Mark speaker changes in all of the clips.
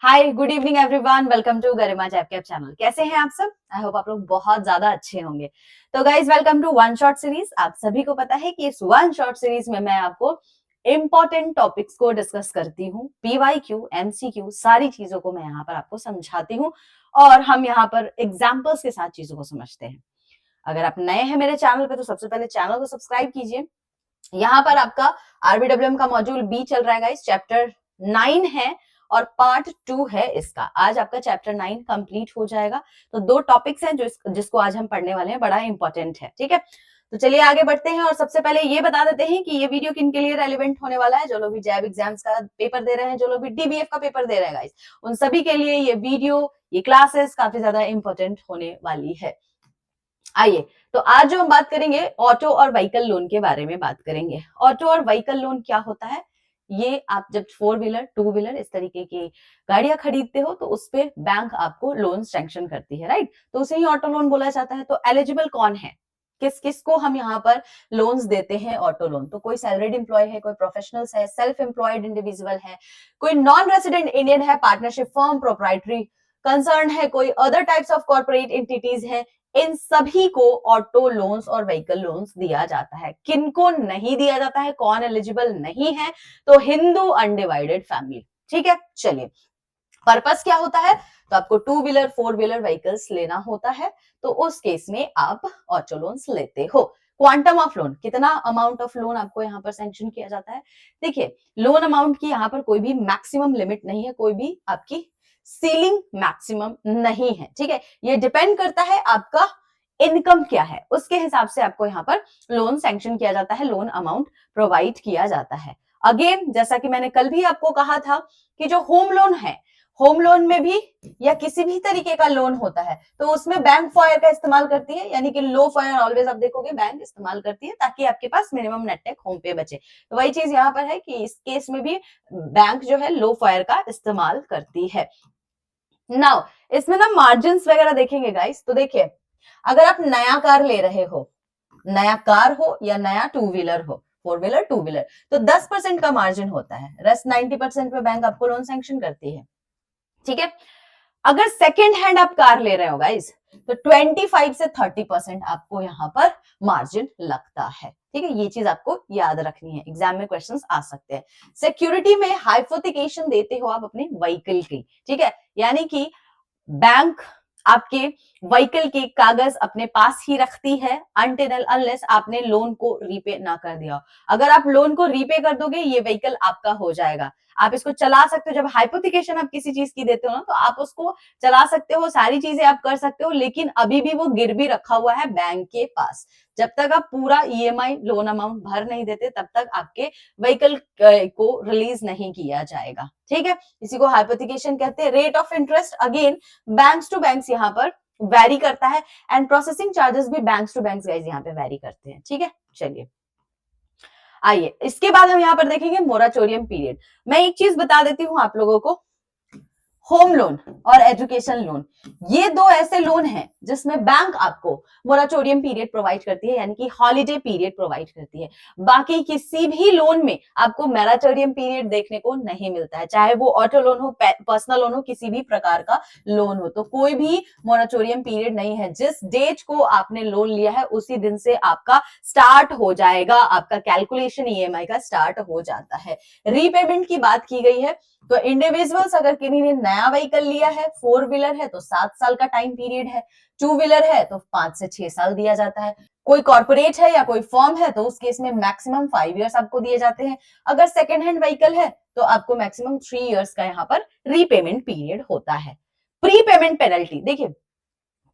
Speaker 1: Hi good evening everyone, welcome to Garima zap cap channel. कैसे हैं आप सब? आई होप आप लोग बहुत ज्यादा अच्छे होंगे। तो guys welcome to one shot series. आप सभी को पता है कि इस वन शॉट सीरीज में मैं आपको इंपॉर्टेंट टॉपिक्स को डिस्कस करती हूँ। पीवाईक्यू, एमसीक्यू, सारी चीजों को मैं यहाँ पर आपको समझाती हूँ और हम यहाँ पर एग्जाम्पल्स के साथ चीजों को समझते हैं। अगर आप नए हैं मेरे चैनल पे तो सबसे पहले चैनल को सब्सक्राइब कीजिए। यहाँ पर आपका आरबीडब्ल्यूएम का मॉड्यूल बी चल रहा है गाइस, चैप्टर 9 है और पार्ट 2 है इसका। आज आपका चैप्टर 9 कंप्लीट हो जाएगा। तो दो टॉपिक्स हैं जिसको आज हम पढ़ने वाले हैं, बड़ा इंपॉर्टेंट है। ठीक है, तो चलिए आगे बढ़ते हैं और सबसे पहले ये बता देते हैं कि ये वीडियो किन के लिए रेलिवेंट होने वाला है। जो लोग भी जैब एग्जाम्स का पेपर दे रहे हैं, जो लोग भी डीबीएफ का पेपर दे रहे हैं गाइस, उन सभी के लिए ये वीडियो, ये क्लासेस काफी ज्यादा इंपॉर्टेंट होने वाली है। आइए, तो आज जो हम बात करेंगे ऑटो और व्हीकल लोन के बारे में बात करेंगे। ऑटो और व्हीकल लोन क्या होता है? ये आप जब 4 व्हीलर, 2 व्हीलर इस तरीके की गाड़ियां खरीदते हो तो उस पे बैंक आपको लोन सैंक्शन करती है, राइट? तो उसे ही ऑटो लोन बोला जाता है। तो एलिजिबल कौन है, किस किस को हम यहाँ पर लोन्स देते हैं ऑटो लोन? तो कोई सैलरीड एम्प्लॉय है, कोई प्रोफेशनल्स है, सेल्फ एम्प्लॉयड इंडिविजुअल है, कोई नॉन रेसिडेंट इंडियन है, पार्टनरशिप फर्म, प्रोप्राइटरी कंसर्न है, कोई other types of corporate entities है। इन सभी को ऑटो लोन्स और व्हीकल लोन्स दिया जाता है। किनको नहीं दिया जाता है, कौन एलिजिबल नहीं है? तो हिंदू अनडिवाइडेड फैमिली। ठीक है, चलिए पर्पस क्या होता है? तो आपको 2 व्हीलर, 4 व्हीलर व्हीकल्स लेना होता है, तो उस केस में आप ऑटो लोन्स लेते हो। क्वांटम ऑफ लोन, कितना अमाउंट ऑफ लोन आपको यहाँ पर सैंक्शन किया जाता है? देखिए, लोन अमाउंट की यहाँ पर कोई भी मैक्सिमम लिमिट नहीं है, कोई भी आपकी सीलिंग मैक्सिमम नहीं है। ठीक है, ये डिपेंड करता है आपका इनकम क्या है, उसके हिसाब से आपको यहाँ पर लोन सैंक्शन किया जाता है, लोन अमाउंट प्रोवाइड किया जाता है। अगेन, जैसा कि मैंने कल भी आपको कहा था कि जो होम लोन है, होम लोन में भी या किसी भी तरीके का लोन होता है तो उसमें बैंक फॉयर का इस्तेमाल करती है, यानी कि लो फॉयर ऑलवेज आप देखोगे बैंक इस्तेमाल करती है ताकि आपके पास मिनिमम नेट टेक होम पे बचे। तो वही चीज यहाँ पर है कि इस केस में भी बैंक जो है लो फायर का इस्तेमाल करती है। नाउ इसमें ना मार्जिन वगैरह देखेंगे गाइस, तो देखिए अगर आप नया कार ले रहे हो, नया कार हो या नया 2 व्हीलर हो, 4 व्हीलर, 2 व्हीलर, तो 10% का मार्जिन होता है, रेस्ट 90% पे बैंक आपको लोन सैंक्शन करती है। ठीक है, अगर सेकेंड हैंड आप कार ले रहे हो गाइस तो 25 से 30% आपको यहाँ पर मार्जिन लगता है। ठीक है, ये चीज आपको याद रखनी है, एग्जाम में क्वेश्चंस आ सकते हैं। सिक्योरिटी में हाइपोथिकेशन देते हो आप अपने व्हीकल की। ठीक है, यानी कि बैंक आपके व्हीकल के कागज अपने पास ही रखती है अनटिल अनलेस आपने लोन को रीपे ना कर दिया। अगर आप लोन को रीपे कर दोगे ये व्हीकल आपका हो जाएगा, आप इसको चला सकते हो। जब हाइपोथिकेशन आप किसी चीज की देते हो ना तो आप उसको चला सकते हो, सारी चीजें आप कर सकते हो, लेकिन अभी भी वो गिरवी रखा हुआ है बैंक के पास। जब तक आप पूरा ईएमआई लोन अमाउंट भर नहीं देते तब तक आपके व्हीकल को रिलीज नहीं किया जाएगा। ठीक है, इसी को हाइपोथिकेशन कहते हैं। Rate of interest again banks to banks यहाँ पर वैरी करता है एंड प्रोसेसिंग चार्जेस भी बैंक्स टू बैंक्स गाइस यहाँ पे वैरी करते हैं। ठीक है, चलिए आइए इसके बाद हम यहाँ पर देखेंगे मोराटोरियम पीरियड। मैं एक चीज बता देती हूँ आप लोगों को, होम लोन और एजुकेशन लोन, ये दो ऐसे लोन हैं जिसमें बैंक आपको मोराटोरियम पीरियड प्रोवाइड करती है, यानी कि हॉलिडे पीरियड प्रोवाइड करती है। बाकी किसी भी लोन में आपको मोराटोरियम पीरियड देखने को नहीं मिलता है, चाहे वो ऑटो लोन हो, पर्सनल लोन हो, किसी भी प्रकार का लोन हो, तो कोई भी मोराटोरियम पीरियड नहीं है। जिस डेट को आपने लोन लिया है उसी दिन से आपका स्टार्ट हो जाएगा, आपका कैलकुलेशन ईएमआई का स्टार्ट हो जाता है। रीपेमेंट की बात की गई है तो इंडिविजुअल्स अगर किन्हीं ने नया व्हीकल लिया है, 4 व्हीलर है तो 7 साल का टाइम पीरियड है, 2 व्हीलर है तो 5 से 6 साल दिया जाता है। कोई कॉर्पोरेट है या कोई फर्म है तो उस केस में मैक्सिमम 5 इयर्स आपको दिए जाते हैं। अगर सेकेंड हैंड व्हीकल है तो आपको मैक्सिमम 3 इयर्स का यहाँ पर रीपेमेंट पीरियड होता है। प्री पेमेंट पेनल्टी, देखिए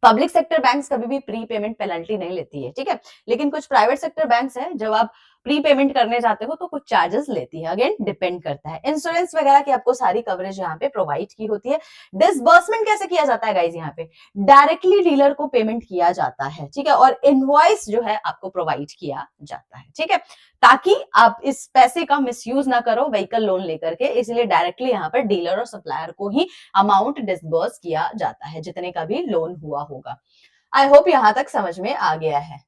Speaker 1: पब्लिक सेक्टर बैंक्स कभी भी प्री पेमेंट पेनल्टी नहीं लेती है। ठीक है, लेकिन कुछ प्राइवेट सेक्टर बैंक्स है जब आप प्री पेमेंट करने जाते हो तो कुछ चार्जेस लेती है, अगेन डिपेंड करता है। इंश्योरेंस वगैरह की आपको सारी कवरेज यहाँ पे प्रोवाइड की होती है। डिसबर्समेंट कैसे किया जाता है गाइज? यहाँ पे डायरेक्टली डीलर को पेमेंट किया जाता है। ठीक है, और इनवॉइस जो है आपको प्रोवाइड किया जाता है। ठीक है, ताकि आप इस पैसे का मिसयूज ना करो व्हीकल लोन लेकर के, इसलिए डायरेक्टली यहाँ पर डीलर और सप्लायर को ही अमाउंट डिसबर्स किया जाता है जितने का भी लोन हुआ होगा। आई होप यहां तक समझ में आ गया है।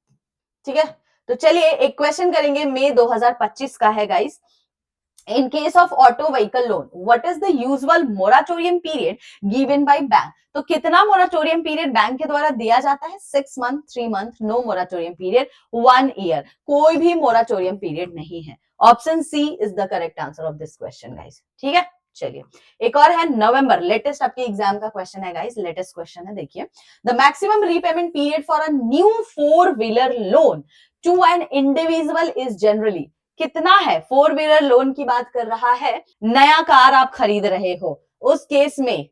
Speaker 1: ठीक है, तो चलिए एक क्वेश्चन करेंगे, मई 2025 का है guys. In case of auto vehicle loan, what is the usual moratorium period given by bank? तो कितना मोराटोरियम पीरियड बैंक के द्वारा दिया जाता है? 6 month, 3 month, no moratorium period, 1 year, कोई भी मोराटोरियम पीरियड नहीं है। Option C is the correct answer of this question guys. ठीक है, चलिए एक और है नवंबर, लेटेस्ट आपके एग्जाम का क्वेश्चन है गाइस, लेटेस्ट क्वेश्चन है, देखिए। The maximum repayment period for a new 4 wheeler loan to an individual is generally, कितना है? 4 व्हीलर लोन की बात कर रहा है, नया कार आप खरीद रहे हो, उस केस में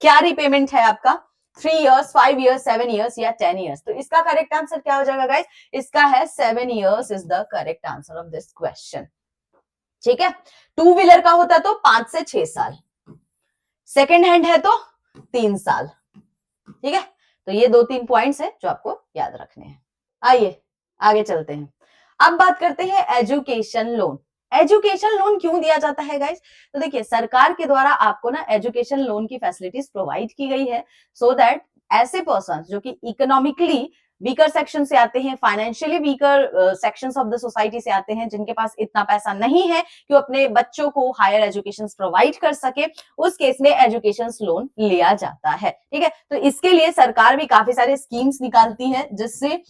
Speaker 1: क्या रिपेमेंट है आपका? 3 इयर्स, 5 इयर्स, 7 इयर्स या 10 इयर्स? तो इसका करेक्ट आंसर क्या हो जाएगा गाइस? इसका है 7 years is the correct answer of this question. ठीक है, 2 व्हीलर का होता है तो 5 से 6 साल, सेकेंड हैंड है तो 3 साल। ठीक है, तो ये 2-3 पॉइंट्स है जो आपको याद रखने हैं। आइए आगे चलते हैं। अब बात करते हैं एजुकेशन लोन। एजुकेशन लोन क्यों दिया जाता है गाइस? तो देखिए, सरकार के द्वारा आपको ना एजुकेशन लोन की फैसिलिटीज प्रोवाइड की गई है, सो दैट ऐसे पर्सन जो कि इकोनॉमिकली वीकर सेक्शन से आते हैं, financially weaker sections of the society से आते हैं, जिनके पास इतना पैसा नहीं है कि वो अपने बच्चों को हायर एजुकेशन प्रोवाइड कर सके, उस केस में एजुकेशन लोन लिया जाता है। ठीक है, तो इसके लिए सरकार भी काफी सारे स्कीम्स निकालती है, जिससे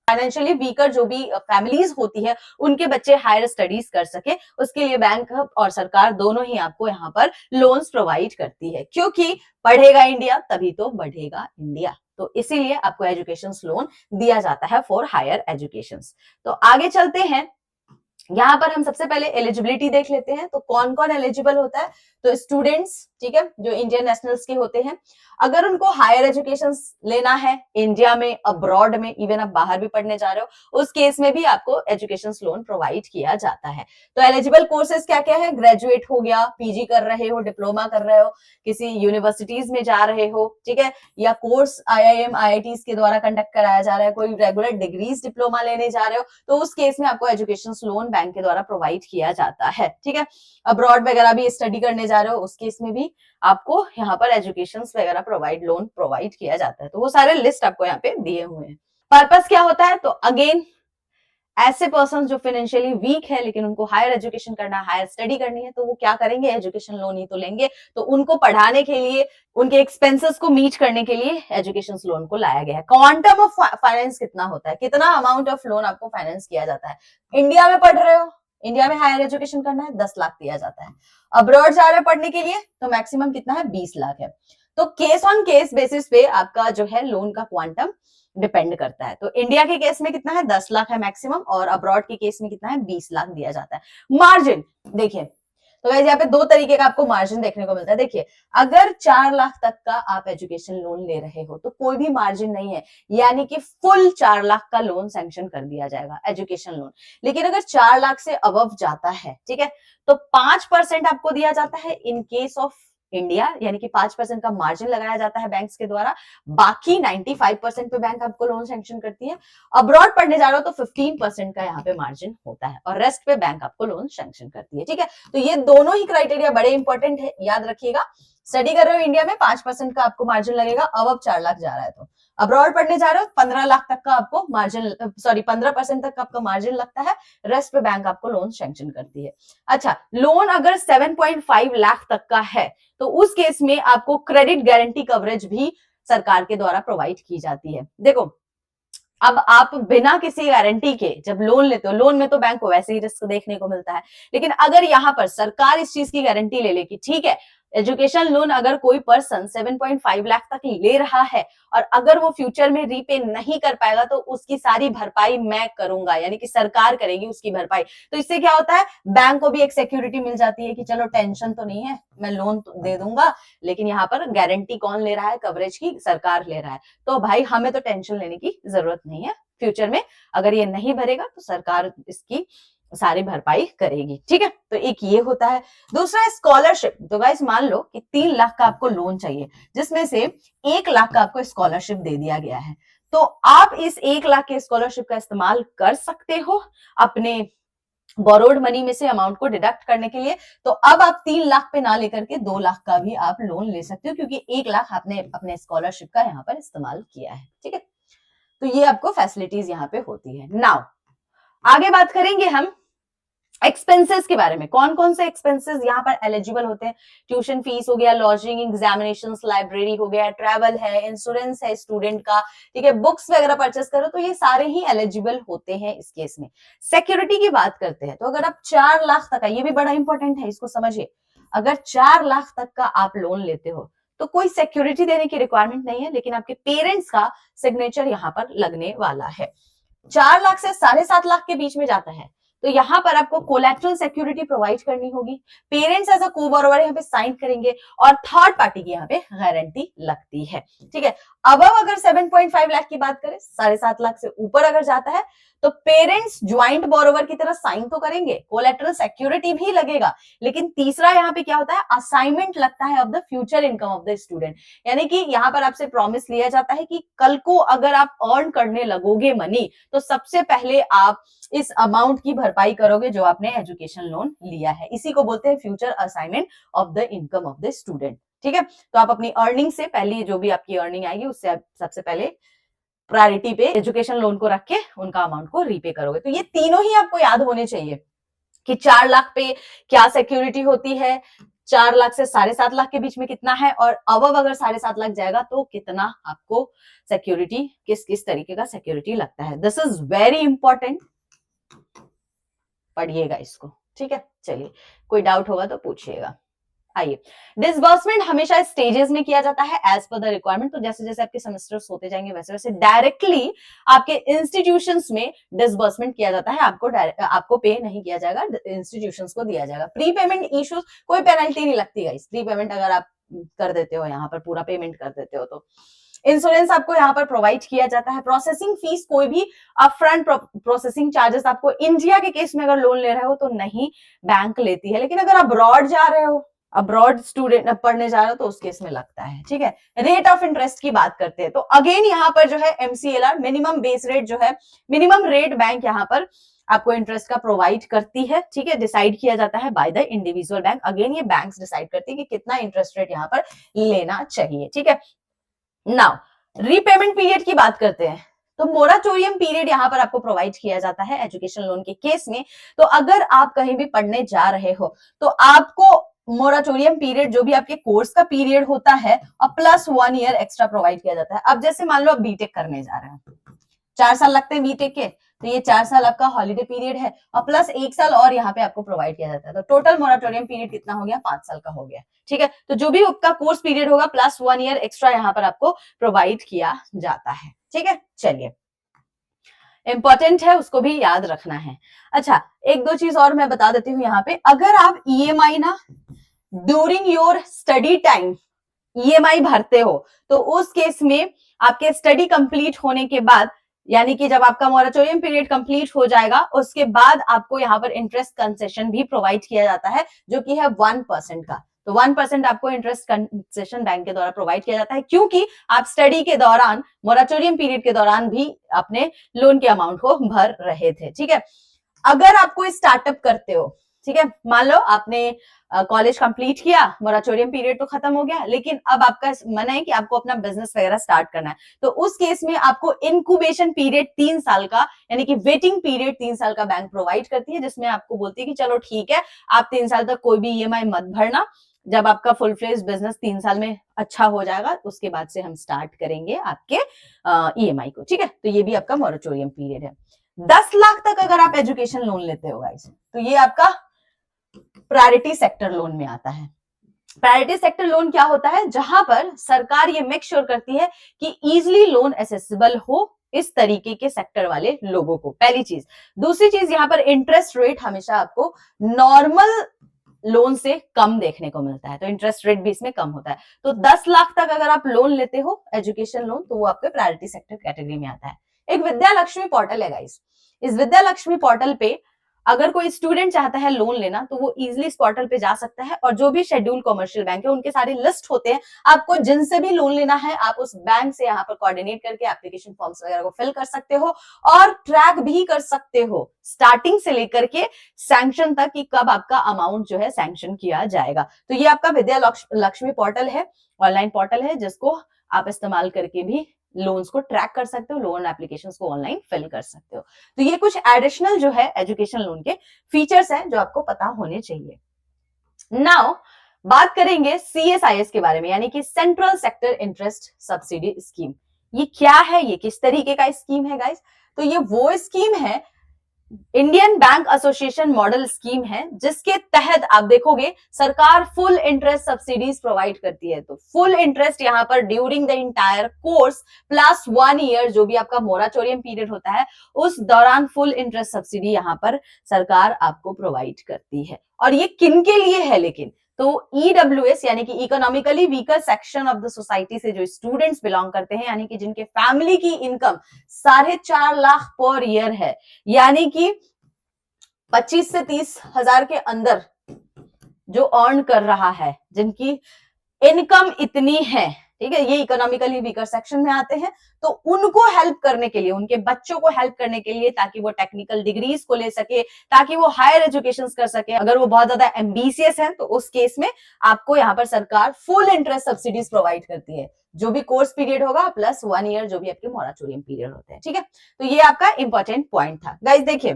Speaker 1: फाइनेंशियली वीकर जो भी फैमिलीज होती है, उनके बच्चे हायर स्टडीज कर सके, उसके लिए बैंक और सरकार दोनों ही आपको यहाँ पर लोन्स प्रोवाइड करती है, क्योंकि पढ़ेगा इंडिया तभी तो बढ़ेगा इंडिया। तो इसीलिए आपको एजुकेशन लोन दिया जाता है फॉर हायर एजुकेशन। तो आगे चलते हैं, यहाँ पर हम सबसे पहले एलिजिबिलिटी देख लेते हैं। तो कौन कौन एलिजिबल होता है? तो स्टूडेंट्स, ठीक है, जो इंडियन नेशनल्स के होते हैं, अगर उनको हायर एजुकेशन लेना है इंडिया में, अब्रॉड में, इवन आप बाहर भी पढ़ने जा रहे हो, उस केस में भी आपको एजुकेशन लोन प्रोवाइड किया जाता है। तो एलिजिबल कोर्सेज क्या क्या है? ग्रेजुएट हो गया, पीजी कर रहे हो, डिप्लोमा कर रहे हो, किसी यूनिवर्सिटीज में जा रहे हो, ठीक है, या कोर्स IIM IITs के द्वारा कंडक्ट कराया जा रहा है, कोई रेगुलर डिग्रीज डिप्लोमा लेने जा रहे हो, तो उस केस में आपको एजुकेशन लोन बैंक के द्वारा प्रोवाइड किया जाता है। ठीक है, अब्रॉड वगैरह भी स्टडी करने जा रहे हो, उस केस में भी आपको यहाँ पर एजुकेशन वगैरह लोन प्रोवाइड किया जाता है। तो वो सारे लिस्ट आपको यहाँ पे दिए हुए हैं। पर्पस क्या होता है? तो अगेन ऐसे पर्सन जो फाइनेंशियली वीक है लेकिन उनको हायर एजुकेशन करना, हायर स्टडी करनी है, तो वो क्या करेंगे? एजुकेशन लोन ही तो लेंगे। तो उनको पढ़ाने के लिए, उनके एक्सपेंसेस को मीट करने के लिए एजुकेशन लोन को लाया गया है। क्वांटम ऑफ फाइनेंस कितना होता है? कितना अमाउंट ऑफ लोन आपको फाइनेंस किया जाता है? इंडिया में पढ़ रहे हो, इंडिया में हायर एजुकेशन करना है, 10 लाख दिया जाता है। अब्रॉड जा रहे हो पढ़ने के लिए, तो मैक्सिमम कितना है? 20 लाख है। तो केस ऑन केस बेसिस पे आपका जो है लोन का क्वांटम डिपेंड करता है। तो इंडिया के केस में कितना है? 10 लाख है मैक्सिमम, और अब्रॉड के केस में कितना है? 20 लाख दिया जाता है। मार्जिन देखिए, तो गाइस यहाँ पे 2 तरीके का आपको मार्जिन देखने को मिलता है। देखिए, अगर 4 लाख तक का आप एजुकेशन लोन ले रहे हो तो कोई भी मार्जिन नहीं है, यानी कि फुल 4 लाख का लोन सैंक्शन कर दिया जाएगा, एजुकेशन लोन। लेकिन अगर 4 लाख से अबव जाता है, ठीक है, तो 5% आपको दिया जाता है इन केस ऑफ इंडिया, यानी कि 5% का मार्जिन लगाया जाता है बैंक्स के द्वारा। बाकी 95% पे बैंक आपको लोन सैंक्शन करती है। अब्रॉड पढ़ने जा रहे हो तो 15% का यहाँ पे मार्जिन होता है, और रेस्ट पे बैंक आपको लोन सैंक्शन करती है। ठीक है, तो ये दोनों ही क्राइटेरिया बड़े इंपॉर्टेंट है, याद रखिएगा। स्टडी कर रहे हो इंडिया में, 5% का आपको मार्जिन लगेगा, अब 4 लाख जा रहा है। तो अब्रॉड पढ़ने जा रहे हो, 15 लाख तक का आपको मार्जिन, सॉरी 15% तक का आपका मार्जिन लगता है, रेस्ट पे बैंक आपको लोन सैंक्शन करती है। अच्छा, लोन अगर 7.5 लाख तक का है तो उस केस में आपको क्रेडिट गारंटी कवरेज भी सरकार के द्वारा प्रोवाइड की जाती है। देखो, अब आप बिना किसी गारंटी के जब लोन लेते हो, लोन में तो बैंक को वैसे ही रिस्क देखने को मिलता है, लेकिन अगर यहां पर सरकार इस चीज की गारंटी ले ले कि ठीक है, एजुकेशन लोन अगर कोई पर्सन 7.5 लाख तक ले रहा है और अगर वो फ्यूचर में रीपे नहीं कर पाएगा तो उसकी सारी भरपाई मैं करूंगा, यानी कि सरकार करेगी उसकी भरपाई। तो इससे क्या होता है? बैंक को भी एक सिक्योरिटी मिल जाती है कि चलो टेंशन तो नहीं है, मैं लोन तो दे दूंगा, लेकिन यहाँ पर गारंटी कौन ले रहा है? कवरेज की सरकार ले रहा है। तो भाई हमें तो टेंशन लेने की जरूरत नहीं है, फ्यूचर में अगर ये नहीं भरेगा तो सरकार इसकी सारी भरपाई करेगी। ठीक है, तो एक ये होता है। दूसरा है स्कॉलरशिप। तो गाइस मान लो कि 3 लाख का आपको लोन चाहिए, जिसमें से 1 लाख का आपको स्कॉलरशिप दे दिया गया है, तो आप इस 1 लाख के स्कॉलरशिप का इस्तेमाल कर सकते हो अपने बोरोड मनी में से अमाउंट को डिडक्ट करने के लिए। तो अब आप 3 लाख पे ना लेकर के 2 लाख का भी आप लोन ले सकते हो, क्योंकि 1 लाख आपने अपने स्कॉलरशिप का यहाँ पर इस्तेमाल किया है। ठीक है, तो ये आपको फैसिलिटीज यहाँ पे होती है। नाउ आगे बात करेंगे हम एक्सपेंसेस के बारे में, कौन कौन से एक्सपेंसेस यहाँ पर एलिजिबल होते हैं, ट्यूशन फीस हो गया, लॉजिंग, एग्जामिनेशन, लाइब्रेरी हो गया, ट्रैवल है, इंश्योरेंस है स्टूडेंट का, ठीक है, बुक्स वगैरह परचेस करो, तो ये सारे ही एलिजिबल होते हैं इस केस में। सिक्योरिटी की बात करते हैं, तो अगर आप 4 लाख तक का, ये भी बड़ा इंपॉर्टेंट है, इसको समझिए, अगर 4 लाख तक का आप लोन लेते हो तो कोई सिक्योरिटी देने की रिक्वायरमेंट नहीं है, लेकिन आपके पेरेंट्स का सिग्नेचर यहाँ पर लगने वाला है। 4 लाख से 7.5 लाख के बीच में जाता है तो यहाँ पर आपको कोलैटरल सिक्योरिटी प्रोवाइड करनी होगी, पेरेंट्स एज अ को बोरोवर यहाँ पे साइन करेंगे और थर्ड पार्टी की यहाँ पे गारंटी लगती है, ठीक है। अब अगर 7.5 लाख की बात करें, 7.5 लाख से ऊपर अगर जाता है तो पेरेंट्स ज्वाइंट बोरोवर की तरह साइन तो करेंगे, कोलैटरल सिक्योरिटी भी लगेगा, लेकिन तीसरा यहाँ पे क्या होता है, असाइनमेंट लगता है of the future income of the student. यानी कि यहाँ पर आपसे प्रॉमिस लिया जाता है कि कल को अगर आप अर्न करने लगोगे मनी, तो सबसे पहले आप इस अमाउंट की भरपाई करोगे जो आपने एजुकेशन लोन लिया है। इसी को बोलते हैं future assignment of the income of the student, ठीक है। तो आप अपनी अर्निंग से पहले, जो भी आपकी अर्निंग आएगी उससे आप सबसे पहले प्रायोरिटी पे एजुकेशन लोन को रख के उनका अमाउंट को रीपे करोगे। तो ये तीनों ही आपको याद होने चाहिए कि 4 लाख पे क्या सिक्योरिटी होती है, 4 लाख से 7.5 लाख के बीच में कितना है, और अबव अगर 7.5 लाख जाएगा तो कितना आपको सिक्योरिटी, किस किस तरीके का सिक्योरिटी लगता है। दिस इज वेरी इंपॉर्टेंट, पढ़िएगा इसको, ठीक है। चलिए, कोई डाउट होगा तो पूछिएगा। आइए, डिसबर्समेंट हमेशा स्टेजेस में किया जाता है एज पर द रिक्वायरमेंट। तो जैसे जैसे आपके सेमेस्टर्स होते जाएंगे वैसे वैसे डायरेक्टली आपके इंस्टीट्यूशंस में डिसबर्समेंट किया जाता है, आपको पे नहीं किया जाएगा, इंस्टीट्यूशंस को दिया जाएगा। प्री पेमेंट इश्यूज, कोई पेनल्टी नहीं लगती गाइस, प्री पेमेंट अगर आप कर देते हो, यहाँ पर पूरा पेमेंट कर देते हो तो। इंश्योरेंस आपको यहाँ पर प्रोवाइड किया जाता है। प्रोसेसिंग फीस, कोई भी अपफ्रंट प्रोसेसिंग चार्जेस आपको इंडिया के केस में अगर लोन ले रहे हो तो नहीं बैंक लेती है, लेकिन अगर अब्रॉड जा रहे हो, अब्रॉड स्टूडेंट पढ़ने जा रहे हो तो उस केस में लगता है, ठीक है। रेट ऑफ इंटरेस्ट की बात करते हैं तो अगेन यहाँ पर जो है MCLR, मिनिमम बेस रेट जो है, मिनिमम रेट बैंक यहाँ पर आपको इंटरेस्ट का प्रोवाइड करती है, ठीक है। डिसाइड किया जाता है by the individual bank, again ये बैंक्स डिसाइड करती है कि कितना इंटरेस्ट रेट यहाँ पर लेना चाहिए, ठीक है। नाउ रीपेमेंट पीरियड की बात करते हैं तो मोराटोरियम पीरियड यहाँ पर आपको प्रोवाइड किया जाता है एजुकेशन लोन के केस में। तो अगर आप कहीं भी पढ़ने जा रहे हो तो आपको मोराटोरियम पीरियड, जो भी आपके कोर्स का पीरियड होता है, और प्लस 1 ईयर एक्स्ट्रा प्रोवाइड किया जाता है। अब जैसे मान लो आप बीटेक करने जा रहे हैं, 4 साल लगते हैं बीटेक के, तो ये 4 साल आपका हॉलीडे पीरियड है और प्लस 1 साल और यहाँ पे आपको प्रोवाइड किया जाता है। तो टोटल मोराटोरियम पीरियड कितना हो गया, 5 साल का हो गया, ठीक है। तो जो भी आपका कोर्स पीरियड होगा प्लस 1 ईयर एक्स्ट्रा यहाँ पर आपको प्रोवाइड किया जाता है, ठीक है। चलिए, इंपॉर्टेंट है, उसको भी याद रखना है। अच्छा, एक दो चीज और मैं बता देती हूँ यहाँ पे, अगर आप EMI ना during your study time EMI भरते हो तो उस केस में आपके स्टडी कंप्लीट होने के बाद, यानी कि जब आपका मोराटोरियम पीरियड कंप्लीट हो जाएगा उसके बाद आपको यहाँ पर इंटरेस्ट कंसेशन भी प्रोवाइड किया जाता है, जो कि है 1% का। तो 1% आपको इंटरेस्ट कंसेशन बैंक के द्वारा प्रोवाइड किया जाता है, क्योंकि आप स्टडी के दौरान, मोराटोरियम पीरियड के दौरान भी अपने लोन के अमाउंट को भर रहे थे, ठीक है। अगर आप कोई स्टार्टअप करते हो, ठीक है, मान लो आपने कॉलेज कंप्लीट किया, मोराटोरियम पीरियड तो खत्म हो गया, लेकिन अब आपका मन है कि आपको अपना बिजनेस वगैरह स्टार्ट करना है, तो उस केस में आपको इनक्यूबेशन पीरियड 3 साल का, यानी कि वेटिंग पीरियड 3 साल का बैंक प्रोवाइड करती है, जिसमें आपको बोलती है कि चलो ठीक है, आप 3 साल तक कोई भी EMI मत भरना, जब आपका फुल फ्लेज बिजनेस 3 साल में अच्छा हो जाएगा उसके बाद से हम स्टार्ट करेंगे आपके EMI को, ठीक है। तो ये भी आपका मोराटोरियम पीरियड है। 10 लाख तक अगर आप एजुकेशन लोन लेते हो गाइस, तो ये आपका प्रायोरिटी सेक्टर लोन में आता है। प्रायोरिटी सेक्टर लोन क्या होता है, जहां पर सरकार ये मेक श्योर करती है कि इजीली लोन एसेसिबल हो इस तरीके के सेक्टर वाले लोगों को, पहली चीज। दूसरी चीज, यहाँ पर इंटरेस्ट रेट हमेशा आपको नॉर्मल लोन से कम देखने को मिलता है, तो इंटरेस्ट रेट भी इसमें कम होता है। तो 10 लाख तक अगर आप लोन लेते हो एजुकेशन लोन, तो वो आपके प्रायोरिटी सेक्टर कैटेगरी में आता है। एक विद्या लक्ष्मी पोर्टल है गाइस, इस विद्या लक्ष्मी पोर्टल पे अगर कोई स्टूडेंट चाहता है लोन लेना तो वो इजीली इस पोर्टल पे जा सकता है, और जो भी शेड्यूल कमर्शियल बैंक है उनके सारे लिस्ट होते हैं, आपको जिनसे भी लोन लेना है आप उस बैंक से यहाँ पर कोऑर्डिनेट करके एप्लीकेशन फॉर्म्स वगैरह को फिल कर सकते हो और ट्रैक भी कर सकते हो स्टार्टिंग से लेकर के सैंक्शन तक कि कब आपका अमाउंट जो है सैंक्शन किया जाएगा। तो ये आपका विद्या लक्ष्मी पोर्टल है, ऑनलाइन पोर्टल है, जिसको आप इस्तेमाल करके भी लोन्स को ट्रैक कर सकते हो, लोन एप्लीकेशंस को ऑनलाइन फिल कर सकते हो। तो ये कुछ एडिशनल जो है एजुकेशन लोन के फीचर्स हैं जो आपको पता होने चाहिए। नाउ बात करेंगे CSIS के बारे में, यानी कि central sector interest subsidy scheme. ये क्या है, ये किस तरीके का स्कीम है गाइस? तो ये वो स्कीम है, Indian bank association model scheme है, जिसके तहत आप देखोगे सरकार फुल इंटरेस्ट सब्सिडीज प्रोवाइड करती है। तो फुल इंटरेस्ट यहां पर during the entire course plus 1 year, जो भी आपका मोराटोरियम पीरियड होता है, उस दौरान फुल इंटरेस्ट सब्सिडी यहां पर सरकार आपको प्रोवाइड करती है। और ये किन के लिए है लेकिन? तो EWS यानी कि economically weaker section of the society से जो स्टूडेंट्स बिलोंग करते हैं, यानी कि जिनके फैमिली की इनकम 4.5 लाख पर ईयर है, यानी कि 25 से 30 हजार के अंदर जो अर्न कर रहा है, जिनकी इनकम इतनी है, ठीक है, ये इकोनॉमिकली वीकर सेक्शन में आते हैं। तो उनको हेल्प करने के लिए, उनके बच्चों को हेल्प करने के लिए, ताकि वो टेक्निकल डिग्रीज को ले सके, ताकि वो हायर एजुकेशन कर सके। अगर वो बहुत ज्यादा एम्बिशियस हैं तो उस केस में आपको यहाँ पर सरकार फुल इंटरेस्ट सब्सिडीज प्रोवाइड करती है, जो भी कोर्स पीरियड होगा प्लस 1 ईयर जो भी आपके मोराटोरियम पीरियड होते हैं। ठीक है, तो ये आपका इंपॉर्टेंट पॉइंट था। गाइस देखिए,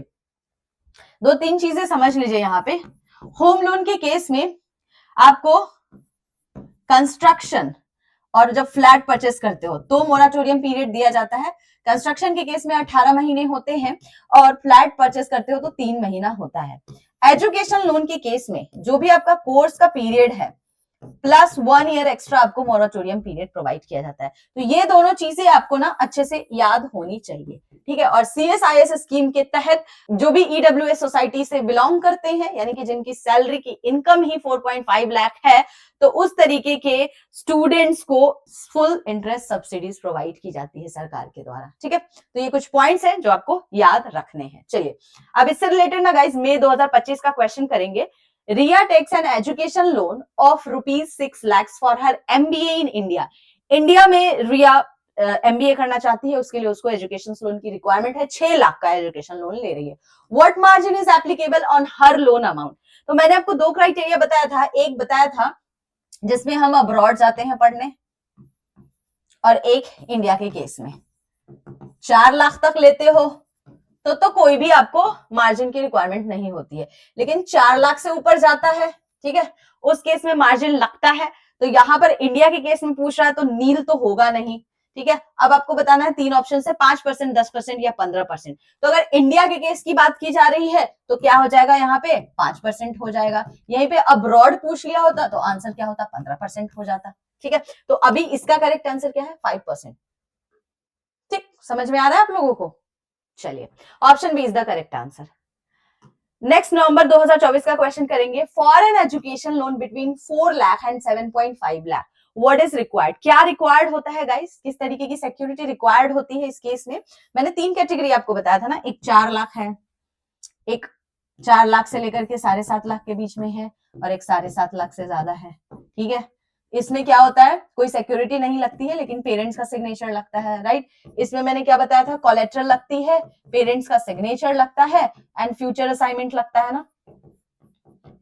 Speaker 1: 2-3 चीजें समझ लीजिए यहाँ पे। होम लोन के केस में आपको कंस्ट्रक्शन और जब फ्लैट परचेस करते हो तो मोराटोरियम पीरियड दिया जाता है। कंस्ट्रक्शन के केस में 18 महीने होते हैं और फ्लैट परचेस करते हो तो 3 महीना होता है। एजुकेशन लोन के केस में जो भी आपका कोर्स का पीरियड है प्लस 1 ईयर एक्स्ट्रा आपको मोराटोरियम पीरियड प्रोवाइड किया जाता है। तो ये दोनों चीजें आपको ना अच्छे से याद होनी चाहिए, ठीक है। और CSIS स्कीम के तहत जो भी EWS सोसाइटी से बिलोंग करते हैं, यानी कि जिनकी सैलरी की इनकम ही 4.5 लाख है, तो उस तरीके के स्टूडेंट्स को फुल इंटरेस्ट सब्सिडीज प्रोवाइड की जाती है सरकार के द्वारा, ठीक है। तो ये कुछ पॉइंट्स हैं जो आपको याद रखने हैं। चलिए अब इससे रिलेटेड ना गाइज मई 2025 का क्वेश्चन करेंगे। Riya takes an education loan of ₹6 lakhs for her MBA in India. India में रिया MBA करना चाहती है, उसके लिए उसको एजुकेशन लोन की रिक्वायरमेंट है, 6 लाख का एजुकेशन लोन ले रही है। What margin is applicable on her loan amount? तो मैंने आपको 2 क्राइटेरिया बताया था। एक बताया था जिसमें हम अब्रॉड जाते हैं पढ़ने, और एक इंडिया के केस में 4 लाख तक लेते हो तो कोई भी आपको मार्जिन की रिक्वायरमेंट नहीं होती है। लेकिन 4 लाख से ऊपर जाता है, ठीक है, उस केस में मार्जिन लगता है। तो यहां पर इंडिया के केस में पूछ रहा है तो नील तो होगा नहीं, ठीक है। अब आपको बताना है 3 ऑप्शन से 5%, 10% या 15%। तो अगर इंडिया के केस की बात की जा रही है तो क्या हो जाएगा, यहाँ पे 5% हो जाएगा। यहीं पे अब्रॉड पूछ लिया होता तो आंसर क्या होता, 15% हो जाता, ठीक है। तो अभी इसका करेक्ट आंसर क्या है, 5%। ठीक, समझ में आ रहा है आप लोगों को? चलिए, option B is the correct answer. Next November 2024 का क्वेश्चन करेंगे। For an education loan between 4 lakh and 7.5 lakh what is required? क्या रिक्वायर्ड होता है गाइस, किस तरीके की सिक्योरिटी रिक्वायर्ड होती है इस केस में? मैंने 3 कैटेगरी आपको बताया था ना, एक 4 लाख है, एक 4 लाख से लेकर के 7.5 लाख के बीच में है, और एक 7.5 लाख से ज्यादा है, ठीक है। इसमें क्या होता है, कोई सिक्योरिटी नहीं लगती है, लेकिन पेरेंट्स का सिग्नेचर लगता है, राइट। इसमें मैंने क्या बताया था, कोलेटरल लगती है, पेरेंट्स का सिग्नेचर लगता है, एंड फ्यूचर असाइनमेंट लगता है ना,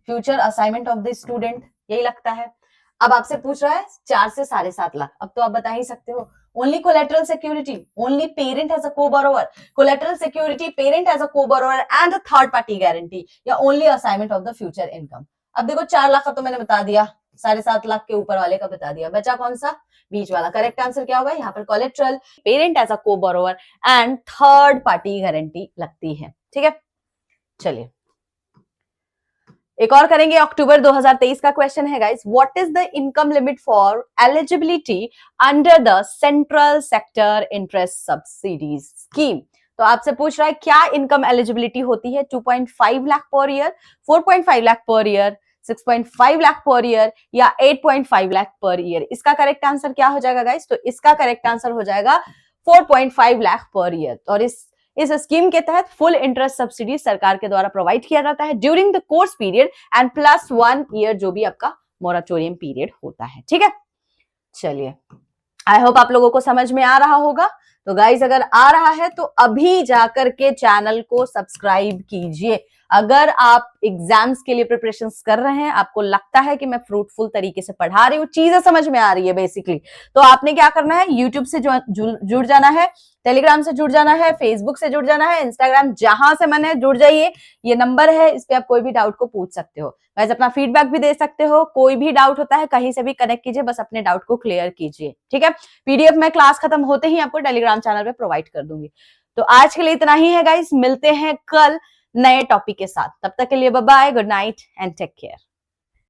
Speaker 1: future assignment of the student, यही लगता है। अब आपसे पूछ रहा है 4 से 7.5 लाख, अब तो आप बता ही सकते हो, only collateral security, only parent as a co-borrower, collateral security, parent as a co-borrower and third party guarantee, या only assignment of the future income. अब देखो 4 लाख का तो मैंने बता दिया, 7.5 लाख के ऊपर वाले का बता दिया, बचा कौन सा, बीच वाला। करेक्ट आंसर क्या होगा यहाँ पर, collateral, parent as a co-borrower and third party guarantee लगती है, ठीक है। चलिए एक और करेंगे। अक्टूबर 2023 का क्वेश्चन है guys, what is the income limit for eligibility under the central sector interest subsidies scheme? तो आपसे पूछ रहा है क्या इनकम एलिजिबिलिटी होती है, 2.5 lakh per year, 4.5 lakh per year, 6.5 lakh per year, या 8.5 लाख पर ईयर? इसका करेक्ट आंसर क्या हो जाएगा गाइस? तो इसका करेक्ट आंसर हो जाएगा 4.5 लाख पर ईयर। और इस स्कीम के तहत फुल इंटरेस्ट सब्सिडी सरकार के द्वारा प्रोवाइड किया जाता है during the course period and plus 1 year जो भी आपका मोराटोरियम पीरियड होता है, ठीक है। चलिए, आई होप आप लोगों को समझ में आ रहा होगा। तो गाइज अगर आ रहा है तो अभी जाकर के चैनल को सब्सक्राइब कीजिए। अगर आप एग्जाम्स के लिए प्रिपरेशन कर रहे हैं, आपको लगता है कि मैं फ्रूटफुल तरीके से पढ़ा रही हूँ, चीजें समझ में आ रही है बेसिकली, तो आपने क्या करना है, यूट्यूब से जुड़ जाना है, टेलीग्राम से जुड़ जाना है, फेसबुक से जुड़ जाना है, इंस्टाग्राम, जहां से मैंने जुड़ जाइए, ये नंबर है, इस पे आप कोई भी डाउट को पूछ सकते हो, वैसे अपना फीडबैक भी दे सकते हो, कोई भी डाउट होता है कहीं से भी कनेक्ट कीजिए, बस अपने डाउट को क्लियर कीजिए, ठीक है। पीडीएफ मैं क्लास खत्म होते ही आपको टेलीग्राम चैनल पे प्रोवाइड कर दूंगी। तो आज के लिए इतना ही है गाइस, मिलते हैं कल नए टॉपिक के साथ, तब तक के लिए bye bye, good night and take care.